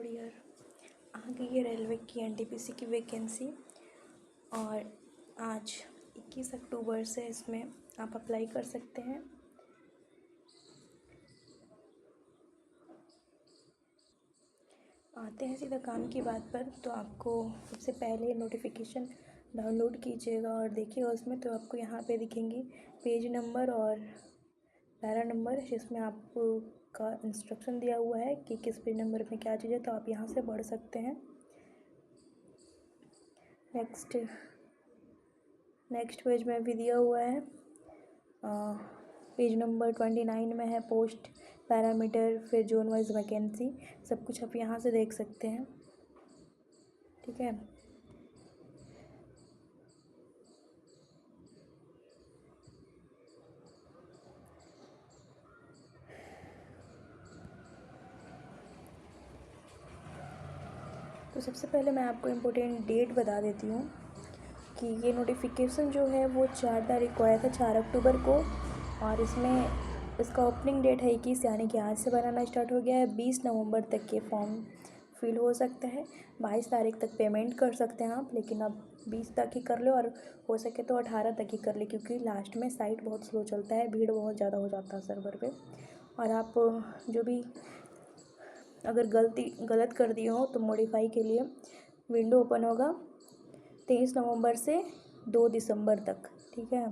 Third year आ गई है railway की एनटीपीसी की वैकेंसी। और आज 21 अक्टूबर से इसमें आप अप्लाई कर सकते हैं। आते हैं सीधा काम की बात पर। तो आपको सबसे पहले नोटिफिकेशन डाउनलोड कीजिएगा और देखिएगा उसमें, तो आपको यहाँ पे दिखेंगी पेज नंबर और पैरा नंबर, जिसमें आपका इंस्ट्रक्शन दिया हुआ है कि किस पेज नंबर में क्या चीज़ है। तो आप यहाँ से पढ़ सकते हैं। नेक्स्ट पेज में भी दिया हुआ है। पेज नंबर 29 में है पोस्ट, पैरामीटर, फिर जोन वाइज वैकेंसी, सब कुछ आप यहाँ से देख सकते हैं। ठीक है। तो सबसे पहले मैं आपको इम्पोर्टेंट डेट बता देती हूँ कि ये नोटिफिकेशन जो है वो 4 तारीख को आया था, 4 अक्टूबर को। और इसमें इसका ओपनिंग डेट है 21, यानी कि आज से बनाना स्टार्ट हो गया है। 20 नवंबर तक ये फॉर्म फिल हो सकता है। 22 तारीख तक पेमेंट कर सकते हैं आप, लेकिन अब 20 तक ही कर लो, और हो सके तो 18 तक ही कर ले, क्योंकि लास्ट में साइट बहुत स्लो चलता है, भीड़ बहुत ज़्यादा हो जाता है सर्वर पे। और आप जो भी अगर गलत कर दिए हो तो मॉडिफाई के लिए विंडो ओपन होगा 23 नवंबर से 2 दिसंबर तक। ठीक है।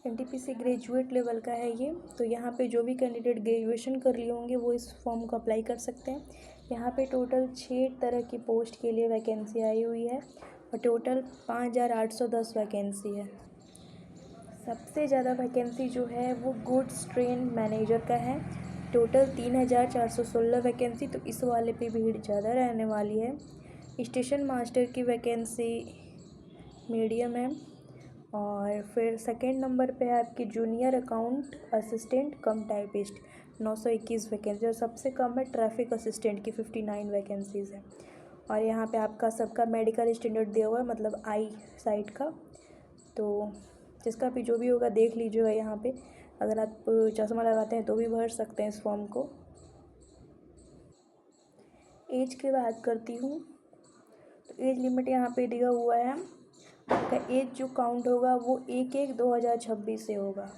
एनटीपीसी ग्रेजुएट लेवल का है ये। तो यहाँ पे जो भी कैंडिडेट ग्रेजुएशन कर लिए होंगे वो इस फॉर्म को अप्लाई कर सकते हैं। यहाँ पे टोटल 6 तरह की पोस्ट के लिए वैकेंसी आई हुई है और टोटल 5810 वैकेंसी है। सबसे ज़्यादा वैकेंसी जो है वो गुड्स ट्रेन मैनेजर का है, टोटल 3416 वैकेंसी। तो इस वाले पे भीड़ ज़्यादा रहने वाली है। स्टेशन मास्टर की वैकेंसी मीडियम है। और फिर सेकंड नंबर पे है आपकी जूनियर अकाउंट असिस्टेंट कम टाइपिस्ट, 921 वैकेंसी। और सबसे कम है ट्रैफिक असिस्टेंट की, 59 वैकेंसीज़ है। और यहाँ पे आपका सबका मेडिकल स्टैंडर्ड दिया हुआ है, मतलब आई साइट का। तो जिसका भी जो भी होगा देख लीजिएगा यहाँ पे। अगर आप चश्मा लगाते हैं तो भी भर सकते हैं इस फॉर्म को। एज की बात करती हूँ तो एज लिमिट यहाँ पे दिया हुआ है। आपका एज जो काउंट होगा वो 1/1/2026 से होगा।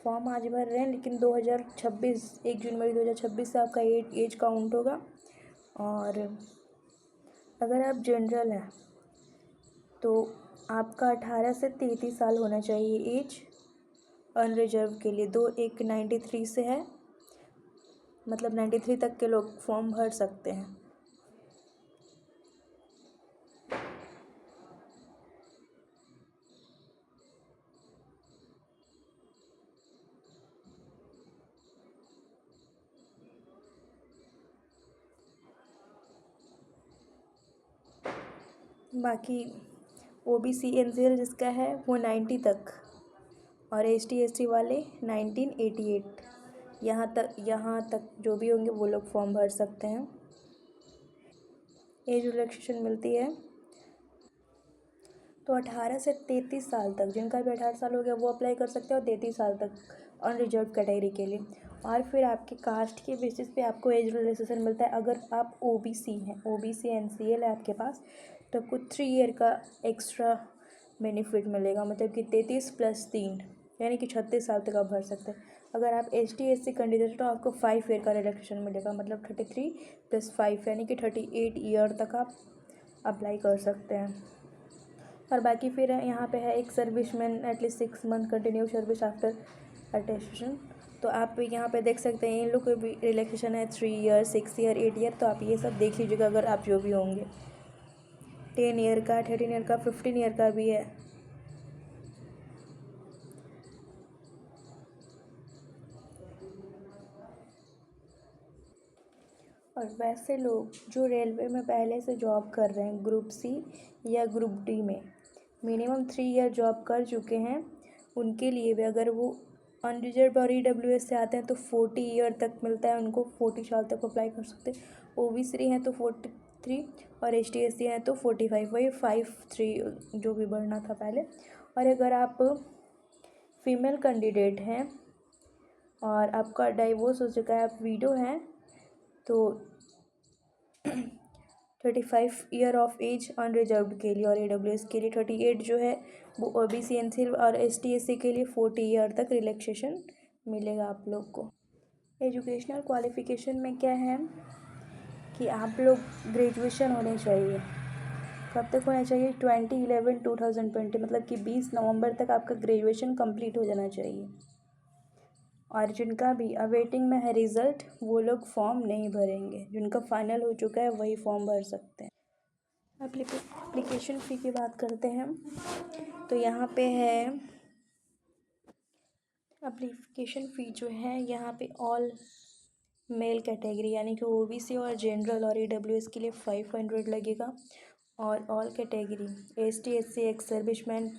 फॉर्म आज भर रहे हैं, लेकिन 2026 1 जनवरी 2026 से आपका एज काउंट होगा। और अगर आप जनरल हैं तो आपका 18 से 33 साल होना चाहिए एज। अनरिजर्व के लिए 2/1/93 से है, मतलब 93 तक के लोग फॉर्म भर सकते हैं। बाकी ओबीसी एनसीएल जिसका है वो 90 तक, और एसटी एससी वाले 1988। यहाँ तक जो भी होंगे वो लोग फॉर्म भर सकते हैं। एज रिलैक्सेशन मिलती है। तो 18 से 33 साल तक, जिनका भी 18 साल हो गया वो अप्लाई कर सकते हैं, और 33 साल तक अनरिजर्व कैटेगरी के लिए। और फिर आपके कास्ट के बेसिस पे आपको एज रिलैक्सेशन मिलता है। अगर आप ओबीसी हैं, ओबीसी एनसीएल है आपके पास, तो आपको 3 ईयर का एक्स्ट्रा बेनिफिट मिलेगा, मतलब कि 33 + 3 यानी कि 36 साल तक आप भर सकते हैं। अगर आप एसटी एससी कैंडिडेट तो आपको 5 ईयर का रिलैक्सेशन मिलेगा, मतलब 33 + 5 यानी कि 38 ईयर तक आप अप्लाई कर सकते हैं। और बाकी फिर यहाँ पे है एक serviceman at least 6 month continue service after attestation. तो आप यहाँ पे देख सकते हैं इन लोग को भी रिलैक्सेशन है 3 ईयर, 6 ईयर, 8 ईयर। तो आप ये सब देख लीजिएगा अगर आप जो भी होंगे। 10 ईयर का, 13 ईयर का, 15 ईयर का भी है। और वैसे लोग जो रेलवे में पहले से जॉब कर रहे हैं ग्रुप सी या ग्रुप डी में, मिनिमम 3 ईयर जॉब कर चुके हैं, उनके लिए भी अगर वो अनरिजर्व और ईडब्ल्यूएस से आते हैं तो 40 ईयर तक मिलता है उनको, 40 साल तक अप्लाई कर सकते हैं। ओबीसी हैं तो 43, और एसटी एससी हैं तो 45, वही 53 जो भी बढ़ना था पहले। और अगर आप फीमेल कैंडिडेट हैं और आपका डाइवोर्स हो चुका है, आप विडो हैं, तो 35 ईयर ऑफ एज अनरिजर्व्ड के लिए, और AWS के लिए 38 जो है वो OBC NC और ST SC के लिए 40 ईयर तक रिलैक्सेशन मिलेगा आप लोग को। एजुकेशनल क्वालिफ़िकेशन में क्या है कि आप लोग ग्रेजुएशन होने चाहिए। कब तक होना चाहिए? 20/11/2020, मतलब कि 20 नवंबर तक आपका ग्रेजुएशन कंप्लीट हो जाना चाहिए। और जिनका भी अवेटिंग में है रिज़ल्ट, वो लोग फॉर्म नहीं भरेंगे। जिनका फाइनल हो चुका है वही फॉर्म भर सकते हैं। एप्लीकेशन फ़ी की बात करते हैं तो यहाँ पे है एप्लीकेशन फ़ी जो है यहाँ पे ऑल मेल कैटेगरी यानी कि OBC और जनरल और AWS के लिए 500 लगेगा, और all category ST SC ex serviceman,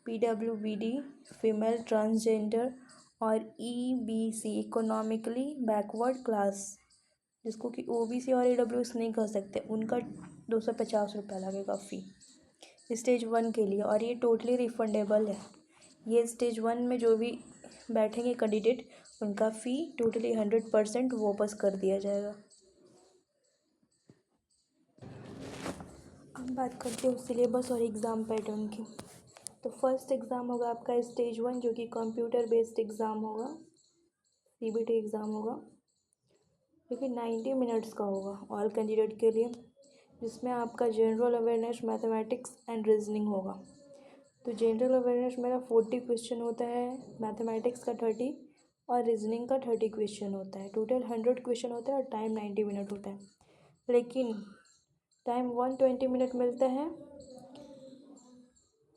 PWBD, female, transgender और EBC इकोनॉमिकली बैकवर्ड क्लास, जिसको कि OBC और AWS नहीं कर सकते, उनका 250 रुपये लगेगा फ़ी स्टेज 1 के लिए, और ये टोटली रिफंडेबल है। ये स्टेज 1 में जो भी बैठेंगे कैंडिडेट, उनका फ़ी टोटली 100% वापस कर दिया जाएगा। अब बात करते हैं सिलेबस और एग्ज़ाम पैटर्न की। तो फर्स्ट एग्ज़ाम होगा आपका स्टेज 1, जो कि कंप्यूटर बेस्ड एग्ज़ाम होगा, CBT एग्ज़ाम होगा, जो कि 90 मिनट्स का होगा ऑल कैंडिडेट के लिए, जिसमें आपका general awareness, mathematics and reasoning होगा। तो जनरल अवेयरनेस मेरा 40 क्वेश्चन होता है, मैथमेटिक्स का 30 और रीजनिंग का 30 क्वेश्चन होता है। टोटल 100 क्वेश्चन होता है और टाइम 90 मिनट होता है, लेकिन टाइम 120 मिनट मिलता है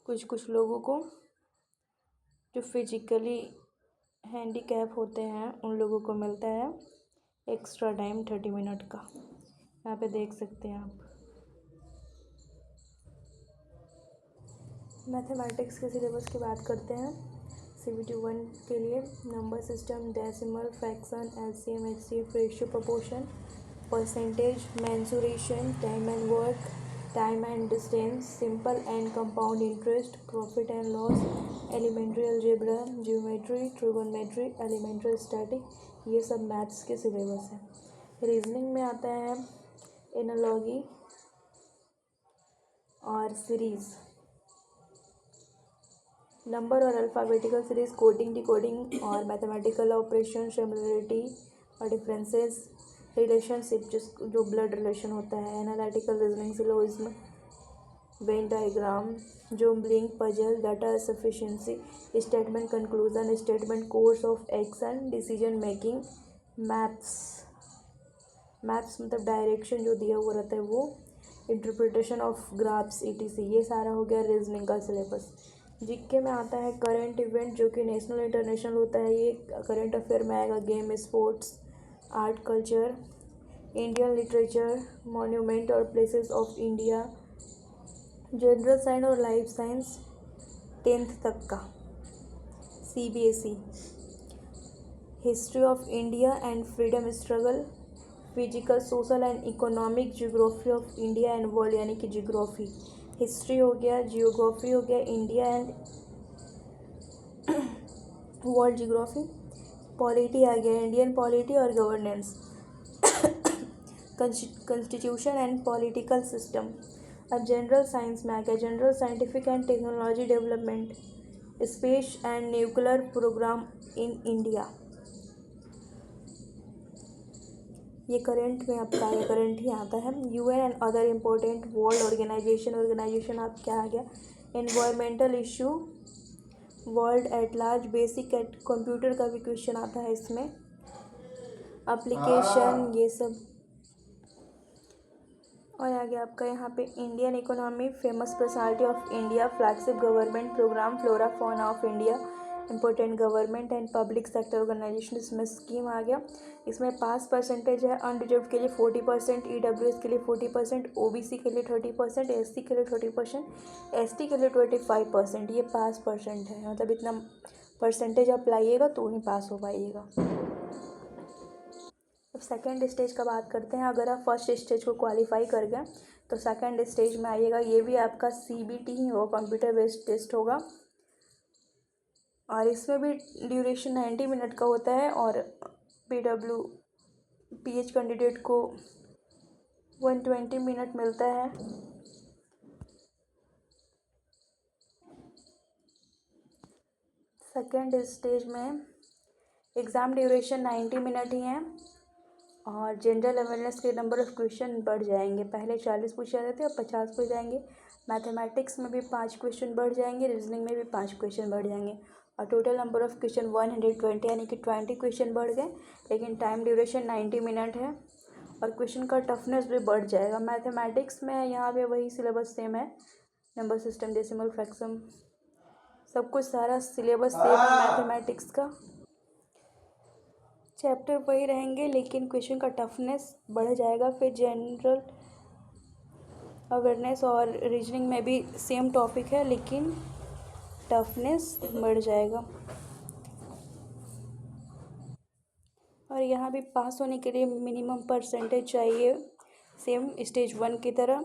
कुछ लोगों को जो फिजिकली हैंडीकैप होते हैं, उन लोगों को मिलता है एक्स्ट्रा टाइम 30 मिनट का। यहाँ पे देख सकते हैं आप। मैथमेटिक्स के सिलेबस की बात करते हैं। CBT 1 के लिए number system, decimal, fraction, LCM, HCF, ratio, proportion, percentage, mensuration, time and work, time and distance, simple and compound interest, profit and loss, elementary algebra, geometry, trigonometry, elementary static, ये सब maths के syllabus है। Reasoning में आता है analogy और series, number और alphabetical series, coding, decoding और मैथमेटिकल ऑपरेशन, सिमिलरिटी और डिफरेंसेस, रिलेशनशिप जो ब्लड रिलेशन होता है, analytical reasoning, syllogism, Venn diagram, jumbling, puzzle, data sufficiency, statement conclusion, statement course of action, decision making, maps मतलब direction जो दिया हुआ रहता है वो, इंटरप्रिटेशन ऑफ ग्राफ्स ETC। ये सारा हो गया रीजनिंग का सिलेबस। जीके में आता है करंट इवेंट, जो कि नेशनल इंटरनेशनल होता है। ये करंट अफेयर में आएगा, game, sports, art, culture, Indian literature, monument और places of India, general science और लाइफ साइंस 10th तक का, CBSE, history of India and freedom struggle, physical, social and economic, geography of India and world यानी कि geography, history हो गया, geography हो गया, India and world geography, polity आ गया, इंडियन पॉलिटी और governance, constitution and political system. अब जनरल साइंस में आ गया, general scientific and technology development, space and nuclear programme in India. ये करंट में आपका आया, करंट ही आता है। UN and other important world organisation आप क्या आ गया, environmental issue, world at large, basic at computer का भी क्वेश्चन आता है इसमें, एप्लीकेशन, ये सब। और आगे आपका यहाँ पे Indian economy, famous personality of India, flagship government programme, flora fauna of India, important government and public sector organisation, इसमें स्कीम आ गया। इसमें पास परसेंटेज है, अनरिजर्व के लिए 40%, EWS के लिए 40%, OBC के लिए 30%, SC के लिए 30%, ST के लिए 25%। ये पास परसेंट है, मतलब इतना परसेंटेज आप लाइएगा तो ही पास हो पाइएगा। अब सेकेंड स्टेज का बात करते हैं। अगर आप फर्स्ट स्टेज को क्वालिफाई कर गए तो सेकेंड स्टेज में आइएगा। ये भी आपका CBT ही होगा, कंप्यूटर बेस्ड टेस्ट होगा। और इसमें भी ड्यूरेशन 90 मिनट का होता है और PH कैंडिडेट को 120 मिनट मिलता है। सेकेंड स्टेज में एग्ज़ाम ड्यूरेशन 90 मिनट ही है और जनरल अवेयरनेस के नंबर ऑफ़ क्वेश्चन बढ़ जाएंगे। पहले 40 पूछे जाते थे और 50 पूछ जाएंगे। मैथमेटिक्स में भी 5 क्वेश्चन बढ़ जाएंगे, रीजनिंग में भी 5 क्वेश्चन बढ़ जाएंगे और टोटल नंबर ऑफ़ क्वेश्चन 120 यानी कि 20 क्वेश्चन बढ़ गए। लेकिन टाइम ड्यूरेशन 90 मिनट है और क्वेश्चन का टफनेस भी बढ़ जाएगा। मैथमेटिक्स में यहाँ पे वही सिलेबस सेम है, नंबर सिस्टम, डेसिमल, फ्रैक्शन, सब कुछ सारा सिलेबस सेम है मैथमेटिक्स का। चैप्टर वही रहेंगे लेकिन क्वेश्चन का टफनेस बढ़ जाएगा। फिर जनरल अवेयरनेस और रीजनिंग में भी सेम टॉपिक है लेकिन टफनेस बढ़ जाएगा। और यहाँ भी पास होने के लिए मिनिमम परसेंटेज चाहिए, सेम स्टेज 1 की तरह।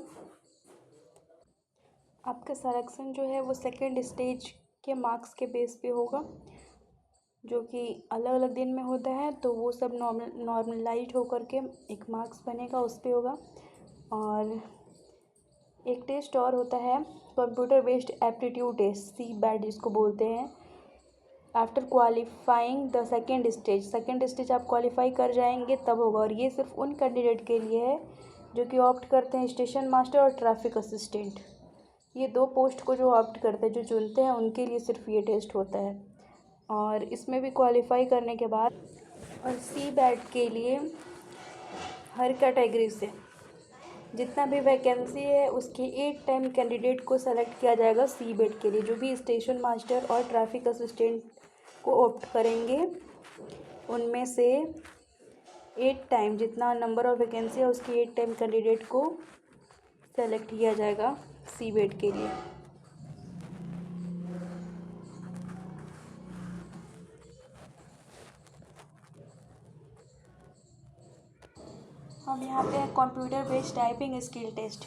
आपका सिलेक्शन जो है वो सेकेंड स्टेज के मार्क्स के बेस पे होगा, जो कि अलग अलग दिन में होता है, तो वो सब नॉर्मलाइज होकर के एक मार्क्स बनेगा, उस पर होगा। और एक टेस्ट और होता है, computer based aptitude test, CBAT जिसको बोलते हैं। After qualifying the second stage आप क्वालिफाई कर जाएंगे तब होगा। और ये सिर्फ उन कैंडिडेट के लिए है जो कि ऑप्ट करते हैं स्टेशन मास्टर और ट्रैफिक असिस्टेंट। ये 2 पोस्ट को जो ऑप्ट करते हैं, जो चुनते हैं, उनके लिए सिर्फ ये टेस्ट होता है। और इसमें भी क्वालिफाई करने के बाद और CBAT के लिए हर कैटेगरी से जितना भी वैकेंसी है उसके 8 टाइम कैंडिडेट को सेलेक्ट किया जाएगा CBAT के लिए। जो भी स्टेशन मास्टर और ट्रैफिक असिस्टेंट को ऑप्ट करेंगे उनमें से 8 टाइम जितना नंबर ऑफ वैकेंसी है उसकी 8 टाइम कैंडिडेट को सेलेक्ट किया जाएगा CBAT के लिए। अब यहाँ पे है computer based typing skill test.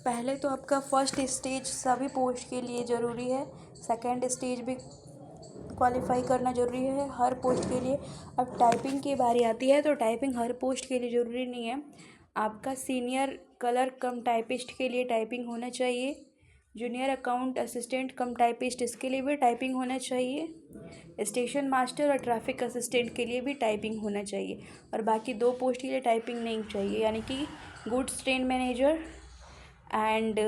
पहले तो आपका फर्स्ट स्टेज सभी पोस्ट के लिए ज़रूरी है, सेकेंड स्टेज भी क्वालिफाई करना ज़रूरी है हर पोस्ट के लिए। अब टाइपिंग की बारी आती है तो टाइपिंग हर पोस्ट के लिए ज़रूरी नहीं है। आपका सीनियर क्लर्क कम टाइपिस्ट के लिए टाइपिंग होना चाहिए, जूनियर अकाउंट असिस्टेंट कम टाइपिस्ट इसके लिए भी टाइपिंग होना चाहिए, स्टेशन मास्टर और ट्रैफिक असिस्टेंट के लिए भी टाइपिंग होना चाहिए। और बाकी 2 पोस्ट के लिए टाइपिंग नहीं चाहिए, यानी कि गुड्स ट्रेन मैनेजर एंड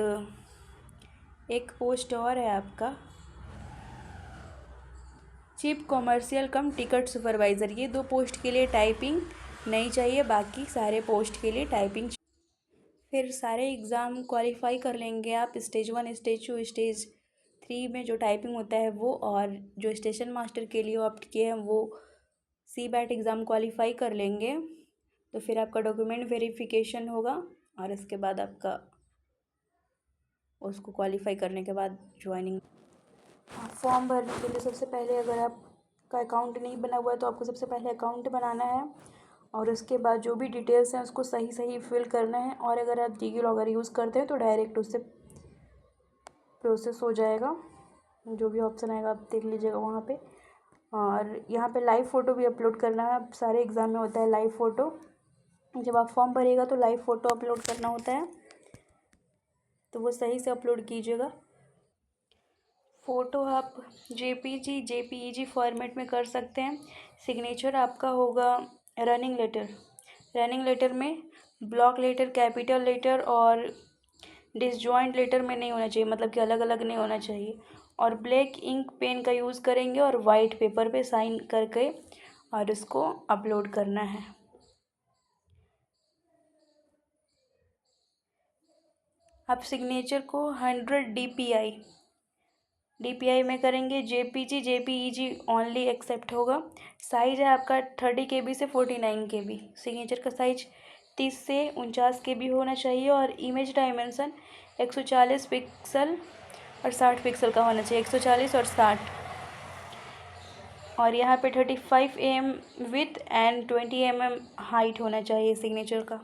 एक पोस्ट और है आपका चीफ कॉमर्शियल कम टिकट सुपरवाइज़र। ये 2 पोस्ट के लिए टाइपिंग नहीं चाहिए, बाकी सारे पोस्ट के लिए टाइपिंग। फिर सारे एग्ज़ाम क्वालिफाई कर लेंगे आप, स्टेज 1, स्टेज 2, स्टेज 3 में जो टाइपिंग होता है वो, और जो स्टेशन मास्टर के लिए ऑप्ट किए हैं वो CBAT एग्ज़ाम क्वालिफाई कर लेंगे। तो फिर आपका डॉक्यूमेंट वेरिफिकेशन होगा और इसके बाद आपका उसको क्वालिफाई करने के बाद ज्वाइनिंग। फॉर्म भरने के लिए सबसे पहले अगर आपका अकाउंट नहीं बना हुआ है तो आपको सबसे पहले अकाउंट बनाना है और उसके बाद जो भी डिटेल्स हैं उसको सही सही फिल करना है। और अगर आप Google लॉगर यूज़ करते हैं तो डायरेक्ट उससे प्रोसेस हो जाएगा, जो भी ऑप्शन आएगा आप देख लीजिएगा वहाँ पे। और यहाँ पे लाइव फ़ोटो भी अपलोड करना है, अब सारे एग्ज़ाम में होता है लाइव फ़ोटो। जब आप फॉर्म भरिएगा तो लाइव फ़ोटो अपलोड करना होता है, तो वो सही से अपलोड कीजिएगा। फ़ोटो आप JPG फॉर्मेट में कर सकते हैं। सिग्नेचर आपका होगा रनिंग लेटर में, ब्लॉक लेटर, कैपिटल लेटर और डिसजॉइंट लेटर में नहीं होना चाहिए, मतलब कि अलग अलग नहीं होना चाहिए। और ब्लैक इंक पेन का यूज़ करेंगे और वाइट पेपर पे साइन करके और इसको अपलोड करना है। आप सिग्नेचर को 100 DPI में करेंगे। JPG ओनली एक्सेप्ट होगा। साइज़ है आपका 30 KB से 49 KB। सिग्नेचर का साइज 30 से 49 KB होना चाहिए और इमेज डायमेंशन 140 पिक्सल और 60 पिक्सल का होना चाहिए, 140 और 60। और यहाँ पे 35 mm width and 20 mm height होना चाहिए सिग्नेचर का।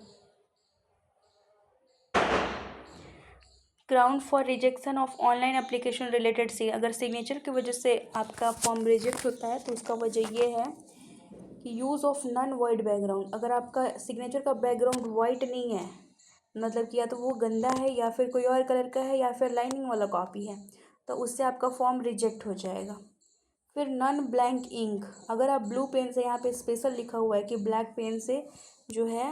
Ground for rejection of online application related सी, अगर सिग्नेचर की वजह से आपका फॉर्म रिजेक्ट होता है तो उसका वजह ये है कि use of non white background, अगर आपका सिग्नेचर का बैकग्राउंड वाइट नहीं है, मतलब कि या तो वो गंदा है या फिर कोई और कलर का है या फिर लाइनिंग वाला कॉपी है, तो उससे आपका फॉर्म रिजेक्ट हो जाएगा। फिर नॉन ब्लैंक इंक, अगर आप ब्लू पेन से, यहाँ पे स्पेशल लिखा हुआ है कि ब्लैक पेन से जो है,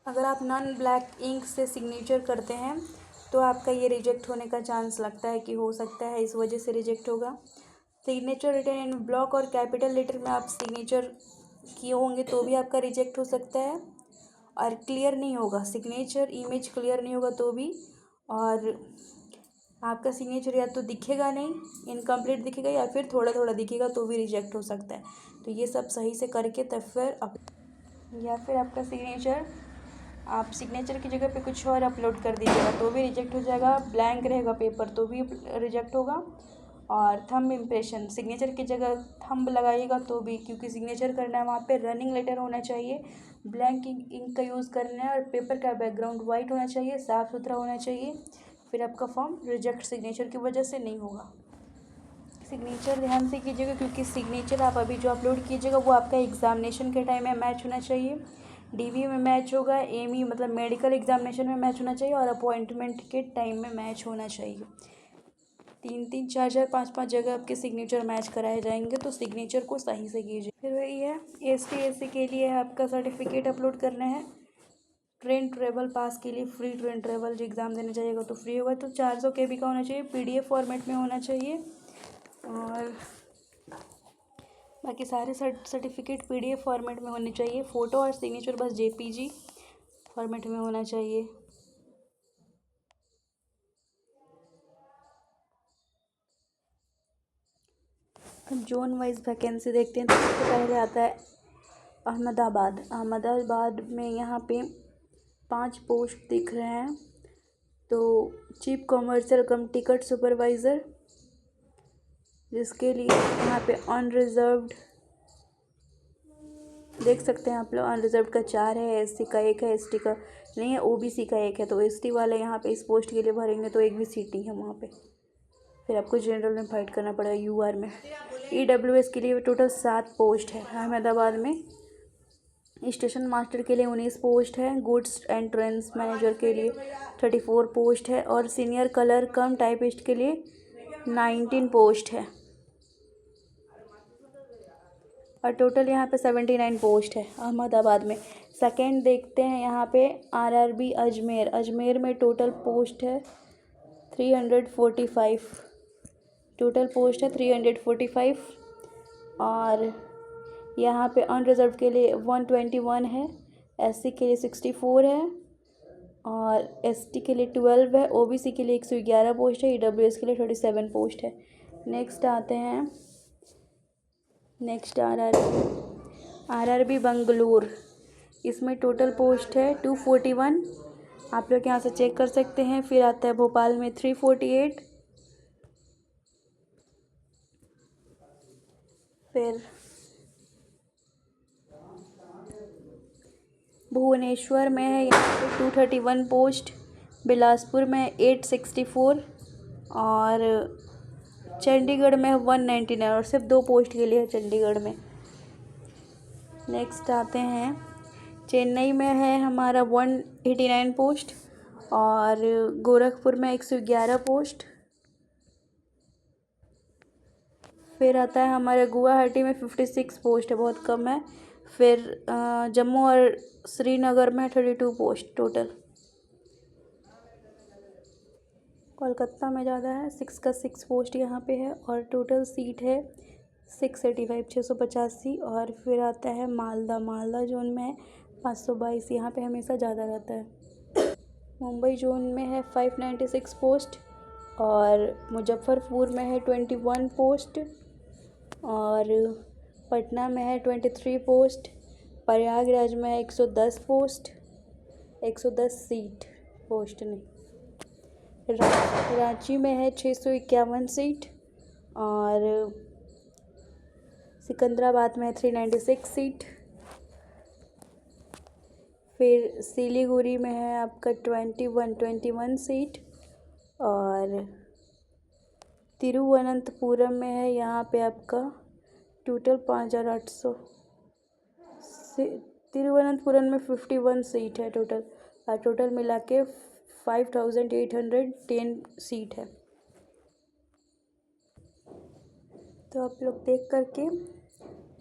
अगर आप नॉन ब्लैक इंक से सिग्नेचर करते हैं तो आपका ये रिजेक्ट होने का चांस लगता है कि हो सकता है इस वजह से रिजेक्ट होगा। सिग्नेचर रिटन इन ब्लॉक और कैपिटल लेटर में आप सिग्नेचर किए होंगे तो भी आपका रिजेक्ट हो सकता है। और क्लियर नहीं होगा सिग्नेचर, इमेज क्लियर नहीं होगा तो भी, और आपका सिग्नेचर या तो दिखेगा नहीं, इनकम्प्लीट दिखेगा, या फिर थोड़ा थोड़ा दिखेगा तो भी रिजेक्ट हो सकता है। तो ये सब सही से करके तब फिर या फिर आपका सिग्नेचर, आप सिग्नेचर की जगह पे कुछ और अपलोड कर दीजिएगा तो भी रिजेक्ट हो जाएगा। ब्लैंक रहेगा पेपर तो भी रिजेक्ट होगा। और थंब इम्प्रेशन, सिग्नेचर की जगह थंब लगाइएगा तो भी, क्योंकि सिग्नेचर करना है वहाँ पे रनिंग लेटर होना चाहिए, ब्लैंक इंक का यूज़ करना है और पेपर का बैकग्राउंड वाइट होना चाहिए, साफ़ सुथरा होना चाहिए, फिर आपका फॉर्म रिजेक्ट सिग्नेचर की वजह से नहीं होगा। सिग्नेचर ध्यान से कीजिएगा, क्योंकि सिग्नेचर आप अभी जो अपलोड कीजिएगा वो आपका एग्जामिनेशन के टाइम में मैच होना चाहिए। डीवी में मैच होगा, एमई मतलब मेडिकल एग्जामिनेशन में मैच होना चाहिए, और अपॉइंटमेंट के टाइम में मैच होना चाहिए। 3-3, 4-4, 5-5 जगह आपके सिग्नेचर मैच कराए जाएंगे, तो सिग्नेचर को सही से कीजिए। फिर वही है, ST SC के लिए आपका सर्टिफिकेट अपलोड करना है। ट्रेन ट्रेवल पास के लिए फ्री ट्रेन ट्रेवल जो एग्ज़ाम देने जाइएगा तो फ्री होगा, तो 400 KB का होना चाहिए, PDF फॉर्मेट में होना चाहिए। और बाकी सारे सर्टिफिकेट PDF फॉर्मेट में होने चाहिए। फ़ोटो और सिग्नेचर बस JPG फॉर्मेट में होना चाहिए। जोन वाइज वैकेंसी देखते हैं तो सबसे पहले आता है अहमदाबाद। अहमदाबाद में यहाँ पे 5 पोस्ट दिख रहे हैं। तो चीफ कमर्शियल कम टिकट सुपरवाइज़र, जिसके लिए यहाँ पे अनरिजर्व्ड देख सकते हैं आप लोग, अनरिजर्व्ड का 4 है, SC का 1 है, ST का नहीं है, OBC का 1 है। तो ST वाले यहाँ पे इस पोस्ट के लिए भरेंगे तो एक भी सीट नहीं है वहाँ पे, फिर आपको जनरल में फाइट करना पड़ेगा UR में। EWS के लिए टोटल 7 पोस्ट है अहमदाबाद में। स्टेशन मास्टर के लिए 19 पोस्ट है। गुड्स एंड ट्रेन्स मैनेजर के लिए 34 पोस्ट है। और सीनियर कलर कम टाइपिस्ट के लिए 19 पोस्ट है। और टोटल यहाँ पे 79 पोस्ट है अहमदाबाद में। सेकेंड देखते हैं यहाँ पे RRB अजमेर। अजमेर में टोटल पोस्ट है 345, टोटल पोस्ट है 345। और यहाँ पे अनरिजर्व के लिए 121 है, SC के लिए 64 है, और ST के लिए 12 है, OBC के लिए 111 पोस्ट है, EWS के लिए 37 पोस्ट है। नेक्स्ट आते हैं, नेक्स्ट RRB बंगलुरु। इसमें टोटल पोस्ट है 241, आप लोग यहाँ से चेक कर सकते हैं। फिर आता है भोपाल में 348, फिर भुवनेश्वर में है यहाँ पे 231 पोस्ट, बिलासपुर में 864, और चंडीगढ़ में 199, और सिर्फ 2 पोस्ट के लिए है चंडीगढ़ में। नेक्स्ट आते हैं, चेन्नई में है हमारा 189 पोस्ट, और गोरखपुर में 111 पोस्ट। फिर आता है हमारे गुवाहाटी में 56 पोस्ट है, बहुत कम है। फिर जम्मू और श्रीनगर में 32 पोस्ट टोटल। कोलकाता में ज़्यादा है, 6 पोस्ट यहाँ पे है, और टोटल सीट है 685 और फिर आता है मालदा जोन में है 522, यहाँ पे हमेशा ज़्यादा रहता है। मुंबई जोन में है 596 पोस्ट, और मुजफ्फरपुर में है 21 पोस्ट, और पटना में है 23 पोस्ट, प्रयागराज में है 110 पोस्ट, 110 सीट, पोस्ट नहीं। रांची में है 651 सीट, और सिकंदराबाद में है 396 सीट। फिर सिलीगुड़ी में है आपका 21 सीट, और तिरुवनंतपुरम में है, यहाँ पे आपका टोटल 5,800 से। तिरुवनंतपुरम में 51 सीट है टोटल, और टोटल मिला के 5,810 सीट है। तो आप लोग देख करके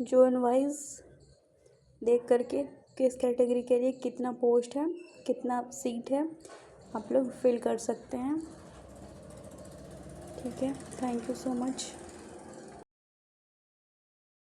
जोन वाइज देख करके किस कैटेगरी के लिए कितना पोस्ट है, कितना सीट है, आप लोग फिल कर सकते हैं। ठीक है, थैंक यू सो मच।